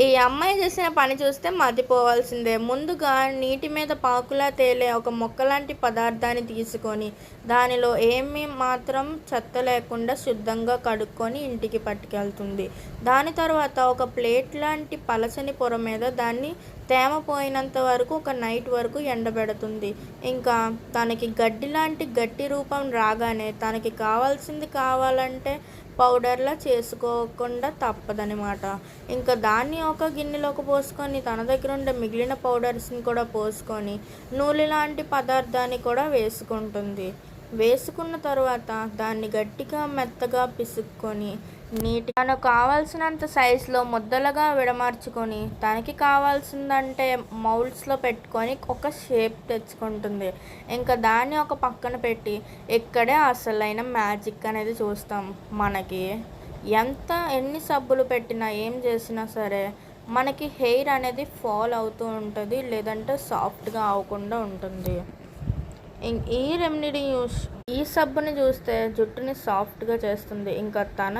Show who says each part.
Speaker 1: ఈ అమ్మాయి చేసిన పని చూస్తే మతిపోవాల్సిందే. ముందుగా నీటి మీద పాకులా తేలే ఒక మొక్కలాంటి పదార్థాన్ని తీసుకొని, దానిలో ఏమీ మాత్రం చెత్త లేకుండా శుద్ధంగా కడుక్కొని ఇంటికి పట్టుకెళ్తుంది. దాని తర్వాత ఒక ప్లేట్ లాంటి పలచని పొర మీద దాన్ని తేమ పోయినంత వరకు ఒక నైట్ వరకు ఎండబెడుతుంది. ఇంకా తనకి గడ్డిలాంటి గట్టి రూపం రాగానే తనకి కావాలంటే పౌడర్లా చేసుకోకుండా తప్పదనమాట. ఇంకా దాన్ని ఒక గిన్నెలోకి పోసుకొని తన దగ్గర ఉండే మిగిలిన పౌడర్స్ని కూడా పోసుకొని నూనె లాంటి పదార్థాన్ని కూడా వేసుకుంటుంది. వేసుకున్న తర్వాత దాన్ని గట్టిగా మెత్తగా పిసుక్కొని నీట్గా తనకు కావాల్సినంత సైజులో ముద్దలుగా విడమర్చుకొని తనకి కావాల్సిందంటే మౌల్డ్స్లో పెట్టుకొని ఒక షేప్ తెచ్చుకుంటుంది. ఇంకా దాన్ని ఒక పక్కన పెట్టి ఇక్కడే అసలైన మ్యాజిక్ అనేది చూస్తాం. మనకి ఎన్ని సబ్బులు పెట్టినా ఏం చేసినా సరే మనకి హెయిర్ అనేది ఫాల్ అవుతూ ఉంటుంది, లేదంటే సాఫ్ట్గా అవ్వకుండా ఉంటుంది. ఈ రెమెడీ ఈ సబ్బుని చూస్తే జుట్టుని సాఫ్ట్గా చేస్తుంది. ఇంకా తన